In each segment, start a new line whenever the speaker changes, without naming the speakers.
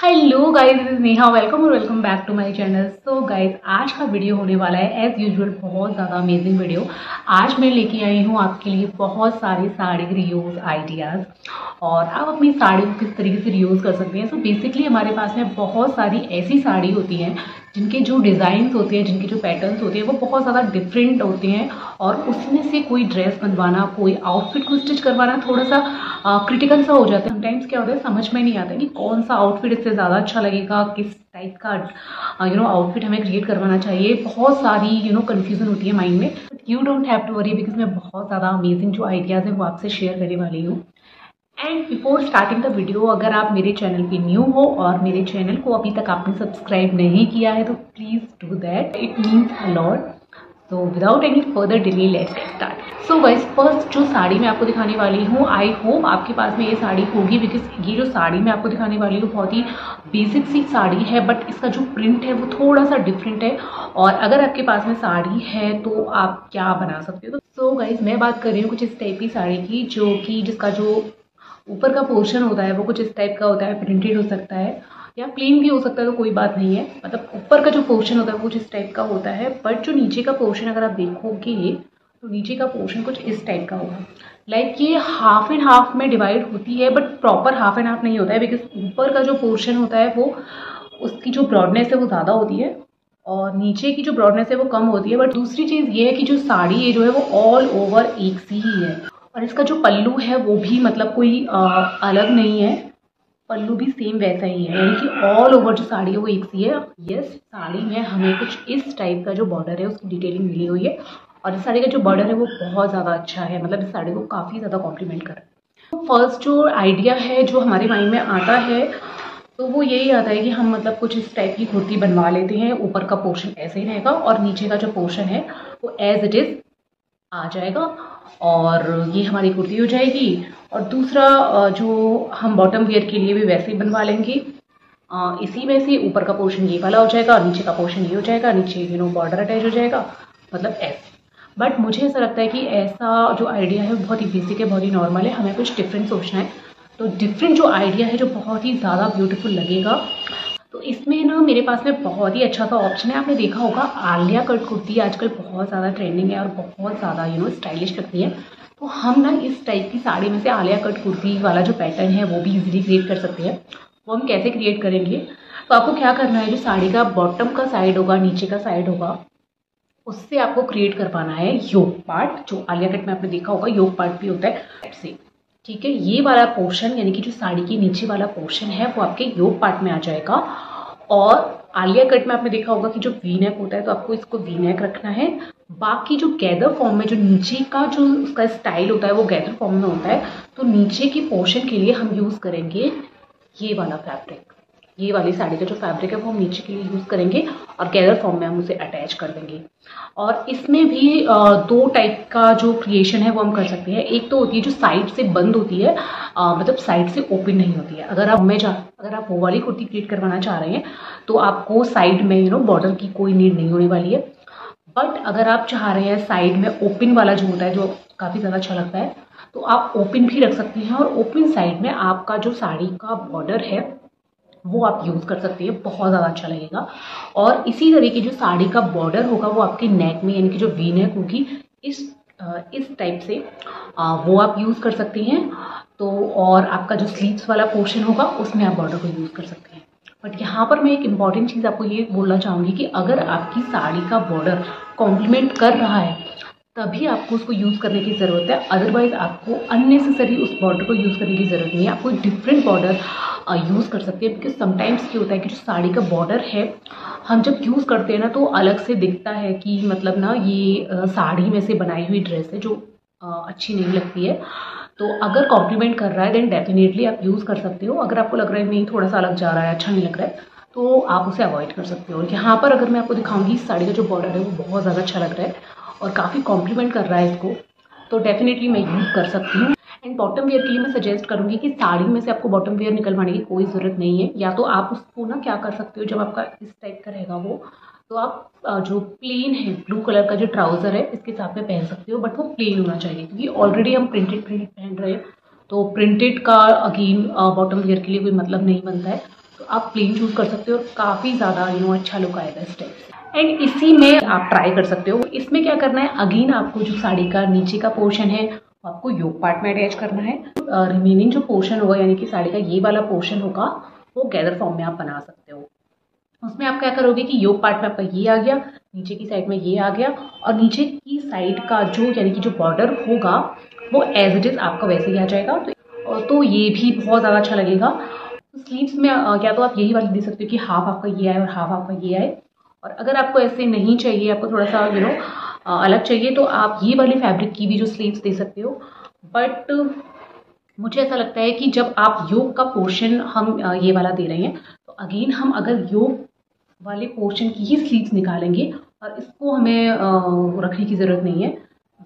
Hello guys, this is Neha. Welcome और welcome back to my channel. So guys, आज का video होने वाला है एज यूजुअल बहुत ज़्यादा अमेजिंग वीडियो। आज मैं लेके आई हूँ आपके लिए बहुत सारे साड़ी रीयूज आइडियाज़ और आप अपनी साड़ी को किस तरीके से रीयूज कर सकते हैं। सो बेसिकली हमारे पास में बहुत सारी ऐसी साड़ी होती हैं जिनके जो डिज़ाइंस होते हैं, जिनके जो पैटर्न्स होते हैं वो बहुत ज़्यादा डिफरेंट होते हैं और उसमें से कोई ड्रेस बनवाना, कोई आउटफिट को स्टिच करवाना थोड़ा सा क्रिटिकल सा हो जाता है। समटाइम्स क्या होता है, समझ में नहीं आता कि कौन सा आउटफिट इससे ज़्यादा अच्छा लगेगा, किस टाइप का आउटफिट हमें क्रिएट करवाना चाहिए। बहुत सारी कन्फ्यूजन होती है माइंड में। You don't have to worry because मैं बहुत ज़्यादा अमेजिंग जो आइडियाज़ है वो आपसे शेयर करने वाली हूँ। And before starting the video, अगर आप मेरे चैनल पे न्यू हो और मेरे चैनल को अभी तक आपने सब्सक्राइब नहीं किया है तो please do that, it means a lot. So without any further delay let's get start. So guys, first जो साड़ी मैं आपको दिखाने वाली हूँ, आई होप आपके पास में ये साड़ी होगी बिकॉज ये जो साड़ी मैं आपको दिखाने वाली हूँ बहुत ही बेसिक सी साड़ी है, बट इसका जो प्रिंट है वो थोड़ा सा डिफरेंट है। और अगर आपके पास में साड़ी है तो आप क्या बना सकते हो। सो गाइस, मैं बात कर रही हूँ कुछ इस टाइप की साड़ी की जो कि जिसका जो ऊपर का पोर्शन होता है वो कुछ इस टाइप का होता है, प्रिंटेड हो सकता है या प्लेन भी हो सकता है, तो कोई बात नहीं है। मतलब ऊपर का जो पोर्शन होता है वो कुछ इस टाइप का होता है, बट जो नीचे का पोर्शन अगर आप देखोगे तो नीचे का पोर्शन कुछ इस टाइप का होगा। लाइक ये हाफ एंड हाफ में डिवाइड होती है, but proper half and half नहीं होता है बिकॉज ऊपर का जो पोर्शन होता है वो उसकी जो ब्रॉडनेस है वो ज़्यादा होती है और नीचे की जो ब्रॉडनेस है वो कम होती है। बट दूसरी चीज़ ये है कि जो साड़ी है जो है वो ऑल ओवर एक सी ही है और इसका जो पल्लू है वो भी मतलब कोई अलग नहीं है, पल्लू भी सेम वैसा ही है, यानी कि ऑल ओवर जो साड़ी है वो एक सी है। यस, साड़ी में हमें कुछ इस टाइप का जो बॉर्डर है उसकी डिटेलिंग मिली हुई है और इस साड़ी का जो बॉर्डर है वो बहुत ज़्यादा अच्छा है, मतलब इस साड़ी को काफ़ी ज़्यादा कॉम्प्लीमेंट कर रहा है। तो फर्स्ट जो आइडिया है जो हमारे माइंड में आता है तो वो यही आता है कि हम मतलब कुछ इस टाइप की कुर्ती बनवा लेते हैं। ऊपर का पोर्शन ऐसे ही रहेगा और नीचे का जो पोर्शन है वो एज इट इज़ आ जाएगा और ये हमारी कुर्ती हो जाएगी। और दूसरा जो हम बॉटम वेयर के लिए भी वैसे ही बनवा लेंगे, इसी में से ऊपर का पोर्शन ये वाला हो जाएगा, नीचे का पोर्शन ये हो जाएगा, नीचे बॉर्डर अटैच हो जाएगा, मतलब ऐसे। बट मुझे ऐसा लगता है कि ऐसा जो आइडिया है बहुत ही बेसिक है, बहुत ही नॉर्मल है, हमें कुछ डिफरेंट सोचना है। तो डिफरेंट जो आइडिया है जो बहुत ही ज़्यादा ब्यूटीफुल लगेगा, तो इसमें ना मेरे पास में बहुत ही अच्छा सा ऑप्शन है। आपने देखा होगा आलिया कट कुर्ती आजकल बहुत ज़्यादा ट्रेंडिंग है और बहुत ज़्यादा स्टाइलिश लगती है। तो हम ना इस टाइप की साड़ी में से आलिया कट कुर्ती वाला जो पैटर्न है वो भी इजीली क्रिएट कर सकते हैं। वो हम कैसे क्रिएट करेंगे, तो आपको क्या करना है, जो साड़ी का बॉटम का साइड होगा, नीचे का साइड होगा, उससे आपको क्रिएट करवाना है योक पार्ट। जो आलिया कट में आपने देखा होगा योक पार्ट भी होता है से, ठीक है। ये वाला पोर्शन यानी कि जो साड़ी के नीचे वाला पोर्शन है वो आपके योक पार्ट में आ जाएगा। और आलिया कट में आपने देखा होगा कि जो वी नेक होता है तो आपको इसको वी नेक रखना है। बाकी जो गैदर फॉर्म में जो नीचे का जो उसका स्टाइल होता है वो गैदर फॉर्म में होता है, तो नीचे के पोर्शन के लिए हम यूज़ करेंगे ये वाला फैब्रिक। ये वाली साड़ी का जो फैब्रिक है वो हम नीचे के लिए यूज़ करेंगे और गैदर फॉर्म में हम उसे अटैच कर देंगे। और इसमें भी दो टाइप का जो क्रिएशन है वो हम कर सकते हैं। एक तो होती है जो साइड से बंद होती है, मतलब साइड से ओपन नहीं होती है। अगर आप वो वाली कुर्ती क्रिएट करवाना चाह रहे हैं तो आपको साइड में बॉर्डर की कोई नीड नहीं होने वाली है। बट अगर आप चाह रहे हैं साइड में ओपन वाला जो होता है जो काफ़ी ज़्यादा अच्छा लगता है, तो आप ओपन भी रख सकते हैं और ओपन साइड में आपका जो साड़ी का बॉर्डर है वो आप यूज़ कर सकते हैं, बहुत ज़्यादा अच्छा लगेगा। और इसी तरीके जो साड़ी का बॉर्डर होगा वो आपके नेक में यानी कि जो वी नेक होगी इस टाइप से वो आप यूज़ कर सकते हैं। तो और आपका जो स्लीव्स वाला पोर्शन होगा उसमें आप बॉर्डर को यूज़ कर सकते हैं। बट यहाँ पर मैं एक इम्पॉर्टेंट चीज़ आपको ये बोलना चाहूँगी कि अगर आपकी साड़ी का बॉर्डर कॉम्प्लीमेंट कर रहा है तभी आपको उसको यूज़ करने की ज़रूरत है, अदरवाइज आपको अननेसेसरी उस बॉर्डर को यूज़ करने की ज़रूरत नहीं है। आप कोई डिफरेंट बॉर्डर यूज़ कर सकते हैं बिकॉज समटाइम्स ये होता है कि जो साड़ी का बॉर्डर है हम जब यूज़ करते हैं ना तो अलग से दिखता है कि मतलब ना ये साड़ी में से बनाई हुई ड्रेस है जो अच्छी नहीं लगती है। तो अगर कॉम्प्लीमेंट कर रहा है देन डेफिनेटली आप यूज़ कर सकते हो। अगर आपको लग रहा है नहीं थोड़ा सा अलग जा रहा है, अच्छा नहीं लग रहा है, तो आप उसे अवॉइड कर सकते हो। और यहाँ पर अगर मैं आपको दिखाऊंगी इस साड़ी का जो बॉर्डर है वो बहुत ज़्यादा अच्छा लग रहा है और काफ़ी कॉम्प्लीमेंट कर रहा है इसको, तो डेफिनेटली मैं यूज़ कर सकती हूँ। एंड बॉटम वेयर के लिए मैं सजेस्ट करूँगी कि साड़ी में से आपको बॉटम वेयर निकलवाने की कोई ज़रूरत नहीं है। या तो आप उसको ना क्या कर सकते हो, जब आपका इस टाइप का रहेगा वो, तो आप जो प्लेन है ब्लू कलर का जो ट्राउज़र है इसके साथ में पहन सकते हो, बट वो प्लेन होना चाहिए क्योंकि ऑलरेडी हम प्रिंटेड पहन रहे हैं तो प्रिंटेड का अगेन बॉटम वेयर के लिए कोई मतलब नहीं बनता है। तो आप प्लेन चूज़ कर सकते हो और काफ़ी ज़्यादा अच्छा लुक आएगा इस टाइप से। एंड इसी में आप ट्राई कर सकते हो। इसमें क्या करना है, अगेन आपको जो साड़ी का नीचे का पोर्शन है आपको योक पार्ट में अटैच करना है। रिमेनिंग जो पोर्शन होगा यानी कि साड़ी का ये वाला पोर्शन होगा वो गैदर फॉर्म में आप बना सकते हो। उसमें आप क्या करोगे कि योक पार्ट में आपका ये आ गया, नीचे की साइड में ये आ गया, और नीचे की साइड का जो यानी कि जो बॉर्डर होगा वो एज इट इज़ आपका वैसे ही आ जाएगा। तो ये भी बहुत ज़्यादा अच्छा लगेगा। तो स्लीव्स में क्या तो आप यही वाली दे सकते हो कि हाफ आपका ये आए और हाफ आपका ये आए। और अगर आपको ऐसे नहीं चाहिए, आपको थोड़ा सा अलग चाहिए, तो आप ये वाली फैब्रिक की भी जो स्लीव्स दे सकते हो। बट मुझे ऐसा लगता है कि जब आप योक का पोर्शन हम ये वाला दे रहे हैं, तो अगेन हम अगर योक वाले पोर्शन की ही स्लीव्स निकालेंगे और इसको हमें रखने की ज़रूरत नहीं है।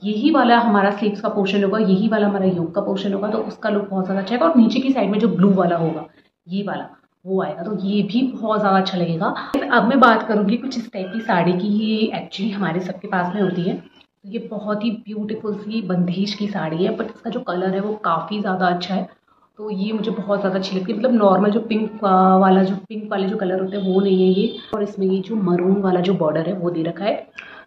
यही वाला हमारा स्लीव्स का पोर्शन होगा, यही वाला हमारा योक का पोर्शन होगा, तो उसका लुक बहुत ज़्यादा अच्छा आएगा। और नीचे की साइड में जो ब्लू वाला होगा ये वाला वो आएगा, तो ये भी बहुत ज़्यादा अच्छा लगेगा। अब मैं बात करूँगी कुछ इस टाइप की साड़ी की। ये एक्चुअली हमारे सबके पास में होती है। ये बहुत ही ब्यूटीफुल सी बंदेज की साड़ी है, बट इसका जो कलर है वो काफ़ी ज़्यादा अच्छा है। तो ये मुझे बहुत ज़्यादा अच्छी लगती है। मतलब नॉर्मल जो पिंक वाले जो कलर होते हैं वो नहीं है ये। और इसमें ये जो मरून वाला जो बॉर्डर है वो दे रखा है।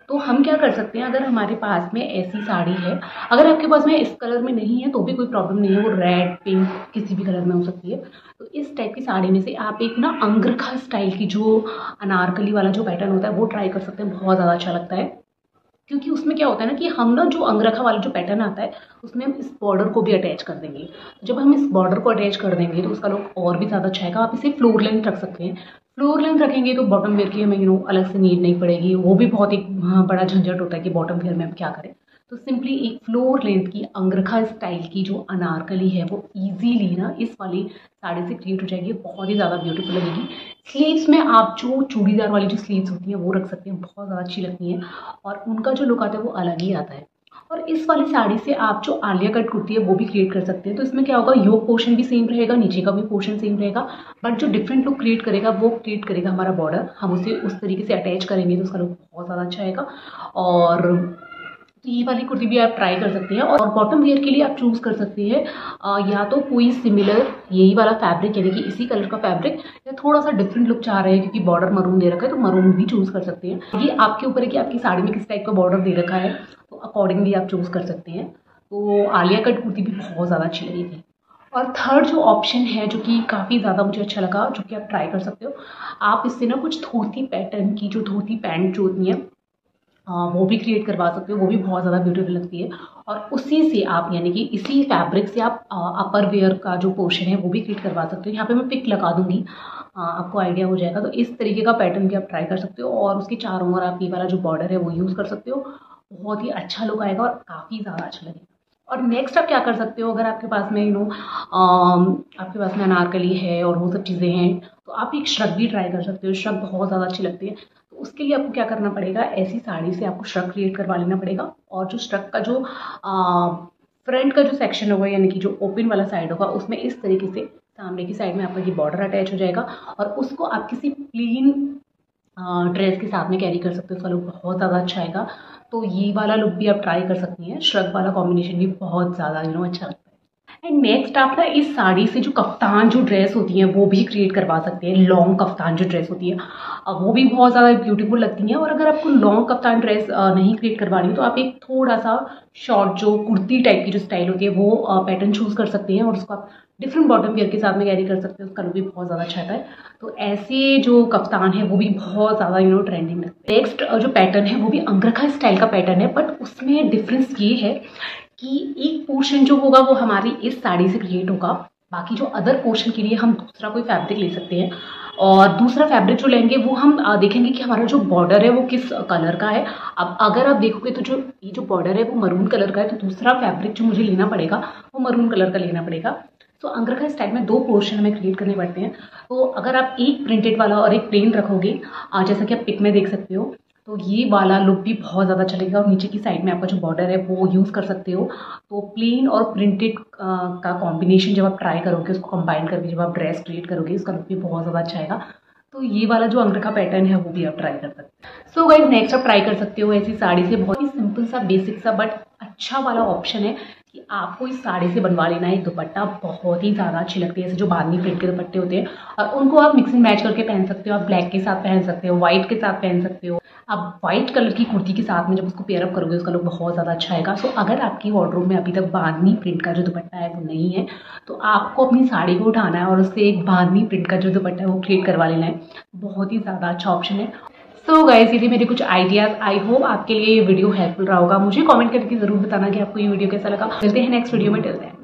तो हम क्या कर सकते हैं, अगर हमारे पास में ऐसी साड़ी है, अगर आपके पास में इस कलर में नहीं है तो भी कोई प्रॉब्लम नहीं है, वो रेड पिंक किसी भी कलर में हो सकती है। तो इस टाइप की साड़ी में से आप एक ना अंगरखा स्टाइल की जो अनारकली वाला जो पैटर्न होता है वो ट्राई कर सकते हैं। बहुत ज़्यादा अच्छा लगता है, क्योंकि उसमें क्या होता है ना कि हम ना जो अंगरखा वाला जो पैटर्न आता है उसमें हम इस बॉर्डर को भी अटैच कर देंगे। जब हम इस बॉर्डर को अटैच कर देंगे तो उसका लुक और भी ज़्यादा अच्छा आएगा। आप इसे फ्लोर लेंथ रख सकते हैं। फ्लोर लेंथ रखेंगे तो बॉटम वेयर की हमें अलग से नीड नहीं पड़ेगी। वो भी बहुत एक बड़ा झंझट होता है कि बॉटम वेयर में हम क्या करें। तो सिंपली एक फ्लोर लेंथ की अंगरखा स्टाइल की जो अनारकली है वो इजीली ना इस वाली साड़ी से क्रिएट हो जाएगी। बहुत ही ज़्यादा ब्यूटीफुल लगेगी। स्लीव्स में आप जो चूड़ीदार वाली जो स्लीव्स होती हैं वो रख सकते हैं, बहुत ज़्यादा अच्छी लगती हैं और उनका जो लुक आता है वो अलग ही आता है। और इस वाली साड़ी से आप जो आलिया कट कुर्ती है वो भी क्रिएट कर सकते हैं। तो इसमें क्या होगा, योक पोर्शन भी सेम रहेगा, नीचे का भी पोर्शन सेम रहेगा, बट जो डिफरेंट लुक क्रिएट करेगा वो क्रिएट करेगा हमारा बॉर्डर। हम उसे उस तरीके से अटैच करेंगे तो उसका लुक बहुत ज़्यादा अच्छा आएगा। और तो ये वाली कुर्ती भी आप ट्राई कर सकते हैं। और बॉटम वेयर के लिए आप चूज़ कर सकते हैं या तो कोई सिमिलर यही वाला फैब्रिक यानी कि इसी कलर का फैब्रिक, या थोड़ा सा डिफरेंट लुक चाह रहे हैं क्योंकि बॉर्डर मरून दे रखा है तो मरून भी चूज़ कर सकते हैं। ये आपके ऊपर है कि आपकी साड़ी में किस टाइप का बॉर्डर दे रखा है, तो अकॉर्डिंगली आप चूज़ कर सकते हैं। तो आलिया कट कुर्ती भी बहुत ज़्यादा अच्छी लगी थी। और थर्ड जो ऑप्शन है जो कि काफ़ी ज़्यादा मुझे अच्छा लगा, जो कि आप ट्राई कर सकते हो, आप इससे ना कुछ धोती पैटर्न की जो धोती पैंट जो होती है वो भी क्रिएट करवा सकते हो। वो भी बहुत ज़्यादा ब्यूटीफुल लगती है। और उसी से आप यानी कि इसी फैब्रिक से आप अपर वेयर का जो पोर्शन है वो भी क्रिएट करवा सकते हो। यहाँ पे मैं पिक लगा दूंगी, आपको आइडिया हो जाएगा। तो इस तरीके का पैटर्न भी आप ट्राई कर सकते हो और उसके चारों ओर आप ये वाला जो बॉर्डर है वो यूज़ कर सकते हो। बहुत ही अच्छा लुक आएगा और काफ़ी ज़्यादा अच्छा लगेगा। और नेक्स्ट आप क्या कर सकते हो, अगर आपके पास में आपके पास में अनारकली है और वो सब चीज़ें हैं, तो आप एक श्रग भी ट्राई कर सकते हो। श्रग बहुत ज़्यादा अच्छी लगती है। तो उसके लिए आपको क्या करना पड़ेगा, ऐसी साड़ी से आपको श्रग क्रिएट करवा लेना पड़ेगा। और जो श्रग का जो फ्रंट का जो सेक्शन होगा यानी कि जो ओपन वाला साइड होगा उसमें इस तरीके से सामने की साइड में आपका ये बॉर्डर अटैच हो जाएगा और उसको आप किसी प्लेन ड्रेस के साथ में कैरी कर सकते हो। उसका लुक बहुत ज़्यादा अच्छा आएगा। तो ये वाला लुक भी आप ट्राई कर सकती हैं। श्रग वाला कॉम्बिनेशन भी बहुत ज़्यादा अच्छा लगता है। एंड नेक्स्ट आप ना इस साड़ी से जो कफ्तान जो ड्रेस होती है वो भी क्रिएट करवा सकते हैं। लॉन्ग कफ्तान जो ड्रेस होती है वो भी बहुत ज़्यादा ब्यूटीफुल लगती हैं। और अगर आपको लॉन्ग कफ्तान ड्रेस नहीं क्रिएट करवानी हो तो आप एक थोड़ा सा शॉर्ट जो कुर्ती टाइप की जो स्टाइल होती है वो पैटर्न चूज़ कर सकते हैं और उसको आप डिफरेंट बॉटम वेयर के साथ में कैरी कर सकते हैं। उसका लुक भी बहुत ज़्यादा अच्छा आता है। तो ऐसे जो कफ्तान है वो भी बहुत ज़्यादा ट्रेंडिंग लगता है। नेक्स्ट जो पैटर्न है वो भी अंगरखा स्टाइल का पैटर्न है, बट उसमें डिफरेंस ये है कि एक पोर्शन जो होगा वो हमारी इस साड़ी से क्रिएट होगा, बाकी जो अदर पोर्शन के लिए हम दूसरा कोई फैब्रिक ले सकते हैं। और दूसरा फैब्रिक जो लेंगे वो हम देखेंगे कि हमारा जो बॉर्डर है वो किस कलर का है। अब अगर आप देखोगे तो जो ये जो बॉर्डर है वो मरून कलर का है, तो दूसरा फैब्रिक जो मुझे लेना पड़ेगा वो मरून कलर का लेना पड़ेगा। तो अंगरखा स्टाइल में दो पोर्शन हमें क्रिएट करने पड़ते हैं। तो अगर आप एक प्रिंटेड वाला और एक प्लेन रखोगे, जैसा कि आप पिक में देख सकते हो, तो ये वाला लुक भी बहुत ज़्यादा चलेगा। और नीचे की साइड में आपका जो बॉर्डर है वो यूज़ कर सकते हो। तो प्लेन और प्रिंटेड का कॉम्बिनेशन जब आप ट्राई करोगे, उसको कंबाइन करके जब आप ड्रेस क्रिएट करोगे, उसका लुक भी बहुत ज़्यादा अच्छा आएगा। तो ये वाला जो अंगरखा पैटर्न है वो भी आप ट्राई कर सकते हैं। सो गाइस नेक्स्ट आप ट्राई कर सकते हो ऐसी साड़ी से, बहुत ही सिंपल सा बेसिक सा बट अच्छा वाला ऑप्शन है कि आपको इस साड़ी से बनवा लेना है एक दुपट्टा। बहुत ही ज़्यादा अच्छी लगती है, ऐसे जो बांधनी प्रिंट के दुपट्टे होते हैं, और उनको आप मिक्स एंड मैच करके पहन सकते हो। आप ब्लैक के साथ पहन सकते हो, व्हाइट के साथ पहन सकते हो। आप व्हाइट कलर की कुर्ती के साथ में जब उसको पेयर अप करोगे उसका लुक बहुत ज़्यादा अच्छा आएगा। सो अगर आपकी वार्डरोब में अभी तक बांधनी प्रिंट का जो दुपट्टा है वो नहीं है, तो आपको अपनी साड़ी को उठाना है और उससे एक बांधनी प्रिंट का जो दुपट्टा है वो क्रिएट करवा लेना है। बहुत ही ज़्यादा अच्छा ऑप्शन है। सो गाइस, ये थी मेरे कुछ आइडियाज़। आई होप आपके लिए ये वीडियो हेल्पफुल रहा होगा। मुझे कमेंट करके ज़रूर बताना कि आपको ये वीडियो कैसा लगा। मिलते हैं नेक्स्ट वीडियो में। Till then.